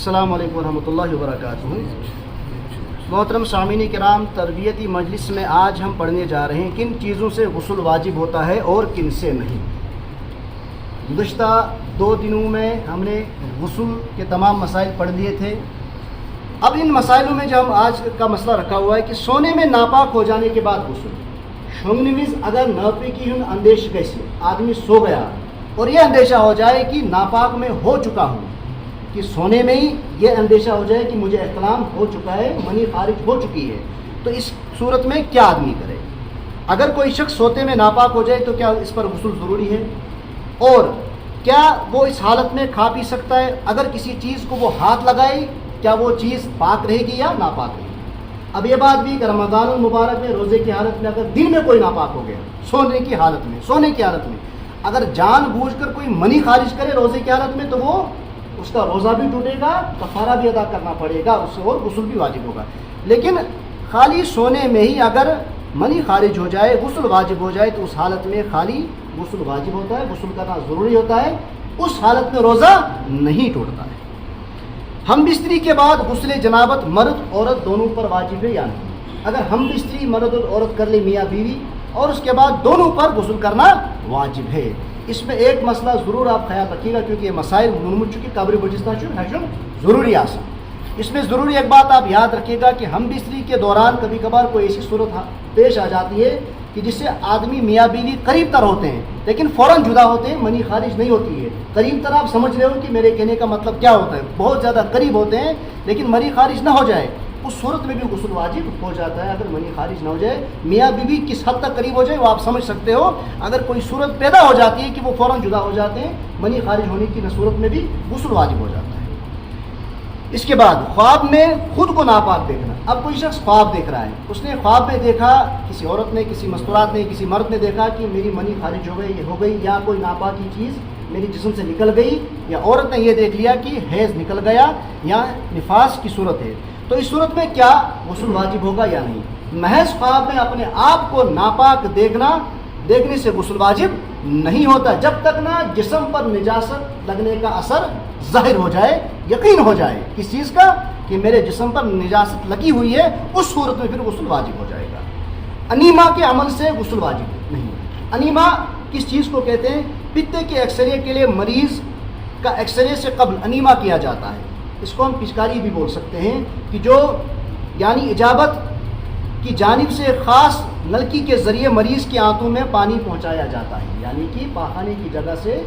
السلام علیکم ورحمۃ اللہ وبرکاتہ۔ محترم سامعین کرام، تربیتی مجلس میں آج ہم پڑھنے جا رہے ہیں کن چیزوں سے غسل واجب ہوتا ہے اور کن سے نہیں۔ گزشتہ 2 دنوں میں ہم نے غسل کے تمام مسائل پڑھ لیے تھے۔ اب ان مسائلوں میں جو ہم آج کا مسئلہ رکھا ہوا ہے کہ سونے میں ناپاک ہو جانے کے بعد غسل شونگنویز اگر ناپاکی ہن اندیش کیسے آدمی سو گیا اور یہ اندیشہ ہو جائے کہ ناپاک میں ہو چکا ہوں، کہ سونے میں ہی یہ اندیشہ ہو جائے کہ مجھے احتلام ہو چکا ہے، منی خارج ہو چکی ہے، تو اس صورت میں کیا آدمی کرے؟ اگر کوئی شخص سوتے میں ناپاک ہو جائے تو کیا اس پر غسل ضروری ہے؟ اور کیا وہ اس حالت میں کھا پی سکتا ہے؟ اگر کسی چیز کو وہ ہاتھ لگائے کیا وہ چیز پاک رہے گی یا ناپاک رہے گی؟ اب یہ بات بھی کہ رمضان المبارک میں روزے کی حالت میں اگر دن میں کوئی ناپاک ہو گیا سونے کی حالت میں اگر جان بوجھ کر کوئی منی خارج کرے روزے کی حالت میں تو وہ اس کا روزہ بھی ٹوٹے گا، کفارہ بھی ادا کرنا پڑے گا اس سے، اور غسل بھی واجب ہوگا۔ لیکن خالی سونے میں ہی اگر منی خارج ہو جائے، غسل واجب ہو جائے، تو اس حالت میں خالی غسل واجب ہوتا ہے، غسل کرنا ضروری ہوتا ہے، اس حالت میں روزہ نہیں ٹوٹتا ہے۔ ہم بستری کے بعد غسل جنابت مرد عورت دونوں پر واجب ہے یا نہیں؟ اگر ہم بستری مرد اور عورت کر لے میاں بیوی اور اس کے بعد دونوں پر غسل کرنا واجب ہے۔ اس میں ایک مسئلہ ضرور آپ خیال رکھیے گا کیونکہ یہ مسائل منمچ چکی قبر بجستہ ضروری آسان۔ اس میں ضروری ایک بات آپ یاد رکھیے گا کہ ہم بستری کے دوران کبھی کبھار کوئی ایسی صورت پیش آ جاتی ہے کہ جس سے آدمی میاں بیوی قریب تر ہوتے ہیں لیکن فوراً جدا ہوتے ہیں، منی خارج نہیں ہوتی ہے۔ قریب تر آپ سمجھ رہے ہو کہ میرے کہنے کا مطلب کیا ہوتا ہے، بہت زیادہ قریب ہوتے ہیں لیکن منی خارج نہ ہو جائے، اس صورت میں بھی غسل واجب ہو جاتا ہے۔ اگر منی خارج نہ ہو جائے، میاں بیوی کس حد تک قریب ہو جائے وہ آپ سمجھ سکتے ہو۔ اگر کوئی صورت پیدا ہو جاتی ہے کہ وہ فوراً جدا ہو جاتے ہیں، منی خارج ہونے کی صورت میں بھی غسل واجب ہو جاتا ہے۔ اس کے بعد خواب میں خود کو ناپاک دیکھنا۔ اب کوئی شخص خواب دیکھ رہا ہے، اس نے خواب میں دیکھا، کسی عورت نے، کسی مستورات نے، کسی مرد نے دیکھا کہ میری منی خارج ہو گئی یا کوئی ناپاکی چیز میری جسم سے نکل گئی، یا عورت نے یہ دیکھ لیا کہ حیض نکل گیا یا نفاس کی صورت ہے، تو اس صورت میں کیا غسل واجب ہوگا یا نہیں؟ محض خواب میں اپنے آپ کو ناپاک دیکھنے سے غسل واجب نہیں ہوتا جب تک نہ جسم پر نجاست لگنے کا اثر ظاہر ہو جائے، یقین ہو جائے کس چیز کا کہ میرے جسم پر نجاست لگی ہوئی ہے، اس صورت میں پھر غسل واجب ہو جائے گا۔ انیما کے عمل سے غسل واجب نہیں۔ انیما کس چیز کو کہتے ہیں؟ پتے کے ایکسرے کے لیے مریض کا ایکسرے سے قبل انیما کیا جاتا ہے، اس کو ہم پچکاری بھی بول سکتے ہیں، کہ جو یعنی اجابت کی جانب سے خاص نلکی کے ذریعے مریض کی آنتوں میں پانی پہنچایا جاتا ہے، یعنی کہ پاخانے کی جگہ سے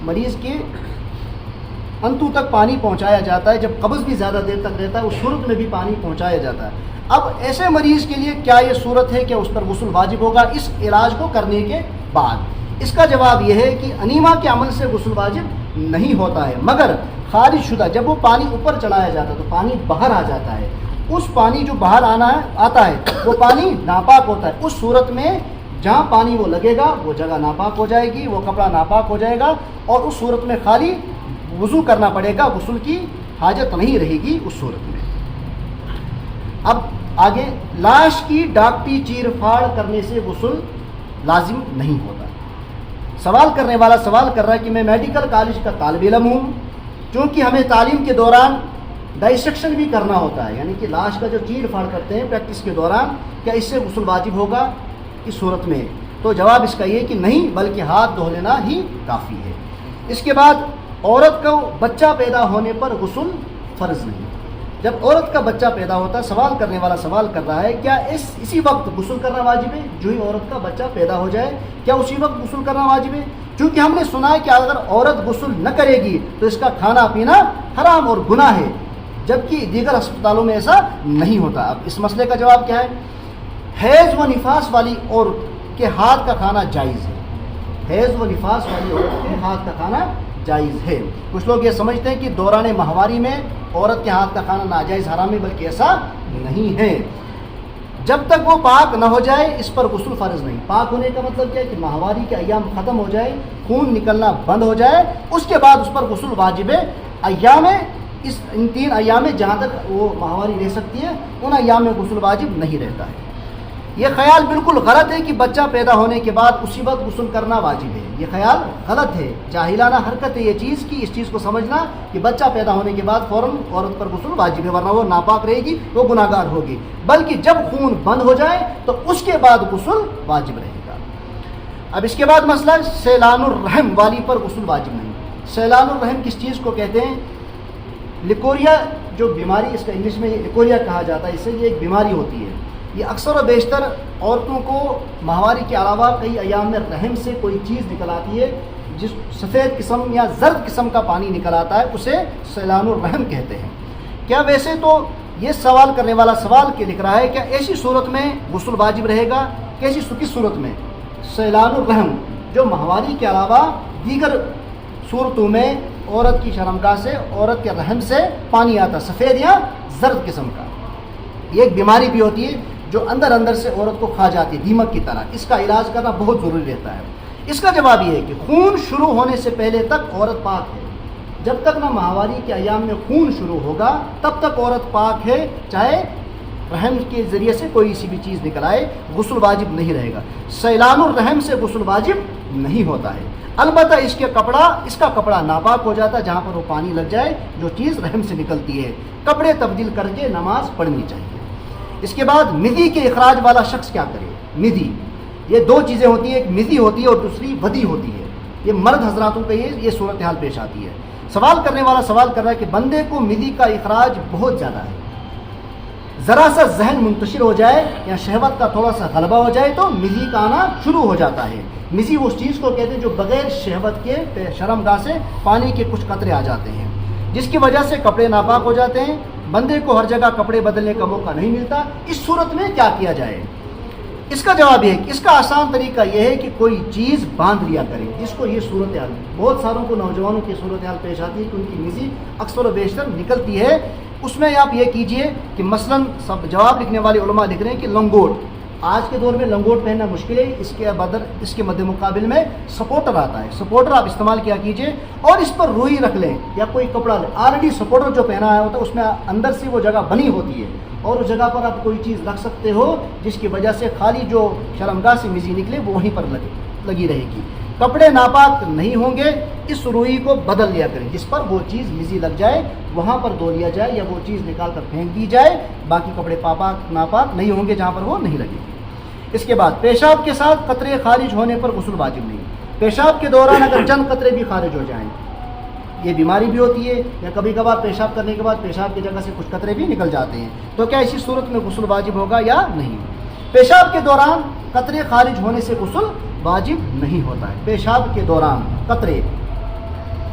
مریض کے انتوں تک پانی پہنچایا جاتا ہے۔ جب قبض بھی زیادہ دیر تک رہتا ہے اس صورت میں بھی پانی پہنچایا جاتا ہے۔ اب ایسے مریض کے لیے کیا یہ صورت ہے کہ اس پر غسل واجب ہوگا اس علاج کو کرنے کے بعد؟ اس کا جواب یہ ہے کہ انیما کے عمل سے غسل واجب نہیں ہوتا ہے، مگر خارج شدہ جب وہ پانی اوپر چڑھایا جاتا ہے تو پانی باہر آ جاتا ہے، اس پانی جو باہر آتا ہے وہ پانی ناپاک ہوتا ہے، اس صورت میں جہاں پانی وہ لگے گا وہ جگہ ناپاک ہو جائے گی، وہ کپڑا ناپاک ہو جائے گا، اور اس صورت میں خالی وضو کرنا پڑے گا، غسل کی حاجت نہیں رہے گی اس صورت میں۔ اب آگے، لاش کی ڈاکٹی چیر پھاڑ کرنے سے غسل لازم نہیں ہوتا۔ سوال کرنے والا سوال کر رہا ہے کہ میں میڈیکل کالج کا طالب علم ہوں، چونکہ ہمیں تعلیم کے دوران ڈائسیکشن بھی کرنا ہوتا ہے، یعنی کہ لاش کا جو چیر پھاڑ کرتے ہیں پریکٹس کے دوران، کیا اس سے غسل واجب ہوگا اس صورت میں؟ تو جواب اس کا یہ کہ نہیں، بلکہ ہاتھ دھو لینا ہی کافی ہے۔ اس کے بعد عورت کو بچہ پیدا ہونے پر غسل فرض نہیں۔ جب عورت کا بچہ پیدا ہوتا ہے، سوال کرنے والا سوال کر رہا ہے کیا اسی وقت غسل کرنا واجب ہے؟ جو ہی عورت کا بچہ پیدا ہو جائے کیا اسی وقت غسل کرنا واجب ہے؟ چونکہ ہم نے سنا ہے کہ اگر عورت غسل نہ کرے گی تو اس کا کھانا پینا حرام اور گناہ ہے، جبکہ دیگر ہسپتالوں میں ایسا نہیں ہوتا۔ اب اس مسئلے کا جواب کیا ہے؟ حیض و نفاس والی عورت کے ہاتھ کا کھانا جائز ہے، حیض و نفاس والی عورت کے ہاتھ کا کھانا جائز ہے۔ کچھ لوگ یہ سمجھتے ہیں کہ دوران ماہواری میں عورت کے ہاتھ کا کھانا ناجائز حرام ہے، بلکہ ایسا نہیں ہے۔ جب تک وہ پاک نہ ہو جائے اس پر غسل فرض نہیں۔ پاک ہونے کا مطلب کیا ہے کہ ماہواری کے ایام ختم ہو جائے، خون نکلنا بند ہو جائے، اس کے بعد اس پر غسل واجب ہے۔ ان 3 ایام میں جہاں تک وہ ماہواری رہ سکتی ہے ان ایام میں غسل واجب نہیں رہتا ہے۔ یہ خیال بالکل غلط ہے کہ بچہ پیدا ہونے کے بعد اسی وقت غسل کرنا واجب ہے. یہ خیال غلط ہے، جاہلانہ حرکت ہے یہ چیز کہ اس چیز کو سمجھنا کہ بچہ پیدا ہونے کے بعد فوراً عورت پر غسل واجب ہے، ورنہ وہ ناپاک رہے گی، وہ گناہ گار ہوگی. بلکہ جب خون بند ہو جائے تو اس کے بعد غسل واجب رہے گا. اب اس کے بعد مسئلہ سیلان الرحم والی پر غسل واجب نہیں. سیلان الرحم کس چیز کو کہتے ہیں؟ لیکوریا جو بیماری، اس کا انگلش میں لیکوریا کہا جاتا ہے، اس سے یہ ایک بیماری ہوتی ہے. یہ اکثر و بیشتر عورتوں کو ماہواری کے علاوہ کئی ایام میں رحم سے کوئی چیز نکل آتی ہے، جس سفید قسم یا زرد قسم کا پانی نکل آتا ہے، اسے سیلان الرحم کہتے ہیں. کیا ویسے تو یہ سوال کرنے والا سوال کے لکھ رہا ہے کیا ایسی صورت میں غسل واجب رہے گا؟ کس صورت میں؟ سیلان الرحم جو ماہواری کے علاوہ دیگر صورتوں میں عورت کی شرمگاہ سے، عورت کے رحم سے پانی آتا، سفید یا زرد قسم کا، یہ ایک بیماری بھی ہوتی ہے جو اندر سے عورت کو کھا جاتی ہے دیمک کی طرح. اس کا علاج کرنا بہت ضروری رہتا ہے. اس کا جواب یہ ہے کہ خون شروع ہونے سے پہلے تک عورت پاک ہے. جب تک نہ ماہواری کے ایام میں خون شروع ہوگا تب تک عورت پاک ہے، چاہے رحم کے ذریعے سے کوئی سی بھی چیز نکل آئے، غسل واجب نہیں رہے گا. سیلان الرحم سے غسل واجب نہیں ہوتا ہے. البتہ اس کا کپڑا ناپاک ہو جاتا ہے جہاں پر وہ پانی لگ جائے، جو چیز رحم سے نکلتی ہے. کپڑے تبدیل کر کے نماز پڑھنی چاہیے. اس کے بعد مدی کے اخراج والا شخص کیا کرے؟ مدی، یہ دو چیزیں ہوتی ہیں، ایک مدی ہوتی ہے اور دوسری ودی ہوتی ہے. یہ مرد حضراتوں کا یہ صورتحال پیش آتی ہے. سوال کرنے والا سوال کر رہا ہے کہ بندے کو مدی کا اخراج بہت زیادہ ہے، ذرا سا ذہن منتشر ہو جائے یا شہوت کا تھوڑا سا غلبہ ہو جائے تو مزی کا آنا شروع ہو جاتا ہے. مزی اس چیز کو کہتے ہیں جو بغیر شہوت کے شرمگاہ سے پانی کے کچھ قطرے آ جاتے ہیں، جس کی وجہ سے کپڑے ناپاک ہو جاتے ہیں. بندے کو ہر جگہ کپڑے بدلنے کا موقع نہیں ملتا. اس صورت میں کیا کیا جائے؟ اس کا جواب یہ ہے کہ اس کا آسان طریقہ یہ ہے کہ کوئی چیز باندھ لیا کرے. جس کو یہ صورتحال بہت ساروں کو نوجوانوں کی صورتحال پیش آتی ہے کہ ان کی مزی اکثر و بیشتر نکلتی ہے. اس میں آپ یہ کیجئے کہ مثلاً سب جواب لکھنے والے علماء لکھ رہے ہیں کہ لنگوٹ، آج کے دور میں لنگوٹ پہننا مشکل ہے، اس کے مد مقابل میں سپورٹر آتا ہے. سپورٹر آپ استعمال کیا کیجئے اور اس پر روئی رکھ لیں یا کوئی کپڑا لیں. آلریڈی سپورٹر جو پہنا ہے ہوتا ہے اس میں اندر سے وہ جگہ بنی ہوتی ہے اور اس جگہ پر آپ کوئی چیز رکھ سکتے ہو جس کی وجہ سے خالی جو شرمگاہ سے مزی نکلے وہ وہیں پر لگی رہے گی. کپڑے ناپاک نہیں ہوں گے، اس روئی کو بدل لیا کریں. جس پر وہ چیز مزی لگ جائے وہاں پر دھو لیا جائے یا وہ چیز نکال کر پھینک دی جائے. باقی کپڑے ناپاک نہیں ہوں گے جہاں پر وہ نہیں لگے گی. اس کے بعد پیشاب کے ساتھ قطرے خارج ہونے پر غسل واجب نہیں. پیشاب کے دوران اگر چند قطرے بھی خارج ہو جائیں، یہ بیماری بھی ہوتی ہے، یا کبھی کبھار پیشاب کرنے کے بعد پیشاب کی جگہ سے کچھ قطرے بھی نکل جاتے ہیں، تو کیا اسی صورت میں غسل واجب ہوگا یا نہیں؟ پیشاب کے دوران قطرے خارج ہونے سے غسل واجب نہیں ہوتا ہے. پیشاب کے دوران قطرے،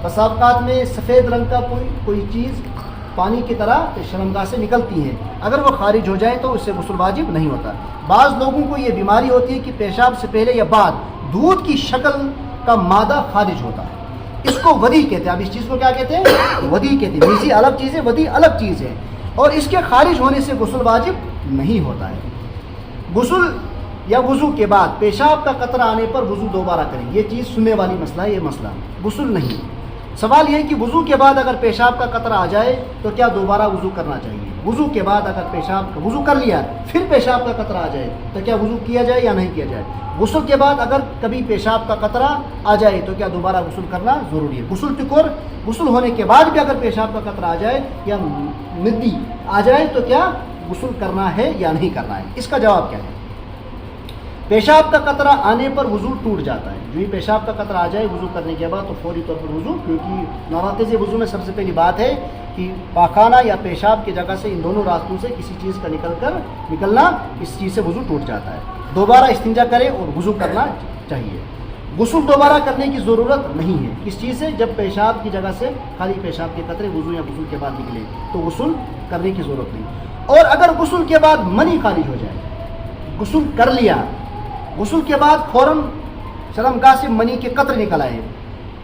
بسابقات میں سفید رنگ کا کوئی چیز پانی کی طرح شرمگاہ سے نکلتی ہیں، اگر وہ خارج ہو جائے تو اس سے غسل واجب نہیں ہوتا. بعض لوگوں کو یہ بیماری ہوتی ہے کہ پیشاب سے پہلے یا بعد دودھ کی شکل کا مادہ خارج ہوتا ہے، اس کو ودی کہتے ہیں. اب اس چیز کو کیا کہتے ہیں؟ ودی کہتے ہیں. مزی الگ چیز ہے، ودی الگ چیز ہے، اور اس کے خارج ہونے سے غسل واجب نہیں ہوتا ہے. غسل یا وضو کے بعد پیشاب کا قطرہ آنے پر وضو دوبارہ کریں. یہ چیز سننے والی مسئلہ ہے، یہ مسئلہ غسل نہیں. سوال یہ ہے کہ وضو کے بعد اگر پیشاب کا قطرہ آ جائے تو کیا دوبارہ وضو کرنا چاہیے؟ وضو کے بعد اگر وضو کر لیا پھر پیشاب کا قطرہ آ جائے تو کیا وضو کیا جائے یا نہیں کیا جائے؟ غسل کے بعد اگر کبھی پیشاب کا قطرہ آ جائے تو کیا دوبارہ غسل کرنا ضروری ہے؟ غسل ہونے کے بعد بھی اگر پیشاب کا قطرہ آ جائے یا مدی آ جائے تو کیا غسل کرنا ہے یا نہیں کرنا ہے؟ اس کا جواب کیا ہے؟ پیشاب کا قطرہ آنے پر وضو ٹوٹ جاتا ہے. جو ہی پیشاب کا قطرہ آ جائے وضو کرنے کے بعد تو فوری طور پر وضو، کیونکہ نواقض وضو میں سب سے پہلی بات ہے کہ پاخانہ یا پیشاب کی جگہ سے ان دونوں راستوں سے کسی چیز کا نکلنا، اس چیز سے وضو ٹوٹ جاتا ہے. دوبارہ استنجا کرے اور وضو کرنا چاہیے. غسل دوبارہ کرنے کی ضرورت نہیں ہے. کس چیز سے؟ جب پیشاب کی جگہ سے خالی پیشاب کے قطرے وضو یا غسل کے بعد نکلے تو غسل کرنے کی ضرورت نہیں. اور اگر غسل کے بعد منی خارج ہو جائے، غسل کر لیا، غسل کے بعد فوراً شرمگاہ سے منی کے قطرے نکل آئے،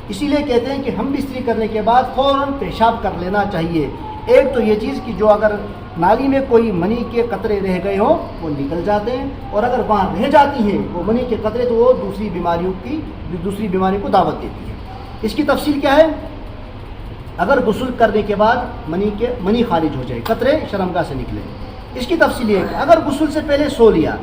اسی لیے کہتے ہیں کہ ہم بستری کرنے کے بعد فوراً پیشاب کر لینا چاہیے. ایک تو یہ چیز کہ جو اگر نالی میں کوئی منی کے قطرے رہ گئے ہوں وہ نکل جاتے ہیں، اور اگر وہاں رہ جاتی ہیں وہ منی کے قطرے تو وہ دوسری بیماری کو دعوت دیتی ہے. اس کی تفصیل کیا ہے؟ اگر غسل کرنے کے بعد منی خارج ہو جائے، قطرے شرمگاہ سے نکلے، اس کی تفصیل یہ ہے کہ اگر غسل سے پہلے سو لیا،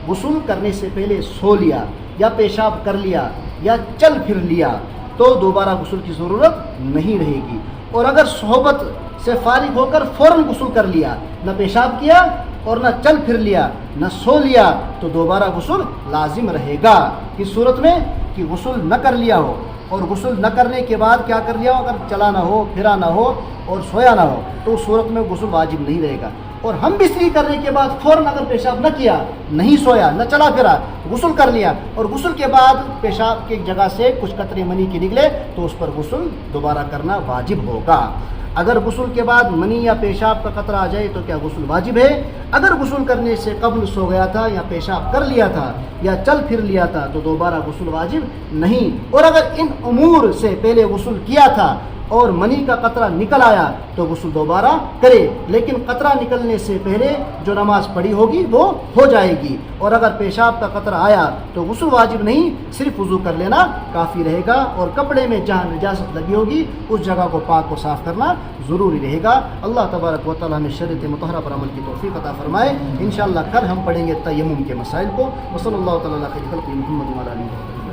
غسل کرنے سے پہلے سو لیا یا پیشاب کر لیا یا چل پھر لیا تو دوبارہ غسل کی ضرورت نہیں رہے گی. اور اگر صحبت سے فارغ ہو کر فوراً غسل کر لیا، نہ پیشاب کیا اور نہ چل پھر لیا نہ سو لیا، تو دوبارہ غسل لازم رہے گا. اس صورت میں کہ غسل نہ کر لیا ہو اور غسل نہ کرنے کے بعد کیا کر لیا ہو، اگر چلا نہ ہو پھرا نہ ہو اور سویا نہ ہو تو اس صورت میں غسل واجب نہیں رہے گا. اور ہم بستری کرنے کے بعد فوراً اگر پیشاب نہ کیا، نہیں سویا نہ چلا پھرا، غسل کر لیا اور غسل کے بعد پیشاب کی جگہ سے کچھ قطرے منی کے نکلے تو اس پر غسل دوبارہ کرنا واجب ہوگا. اگر غسل کے بعد منی یا پیشاب کا قطرہ آ جائے تو کیا غسل واجب ہے؟ اگر غسل کرنے سے قبل سو گیا تھا یا پیشاب کر لیا تھا یا چل پھر لیا تھا تو دوبارہ غسل واجب نہیں. اور اگر ان امور سے پہلے غسل کیا تھا اور منی کا قطرہ نکل آیا تو غسل دوبارہ کرے، لیکن قطرہ نکلنے سے پہلے جو نماز پڑھی ہوگی وہ ہو جائے گی. اور اگر پیشاب کا قطرہ آیا تو غسل واجب نہیں، صرف وضو کر لینا کافی رہے گا. اور کپڑے میں جہاں نجاست لگی ہوگی اس جگہ کو پاک و صاف کرنا ضروری رہے گا. اللہ تبارک و تعالیٰ ہمیں شریعت مطہرہ پر عمل کی توفیق عطا فرمائے. انشاءاللہ کل ہم پڑھیں گے تیمم کے مسائل کو. وصلی اللہ تعالیٰ علی خیر خلقہ محمد و علی آلہ وصحبہ.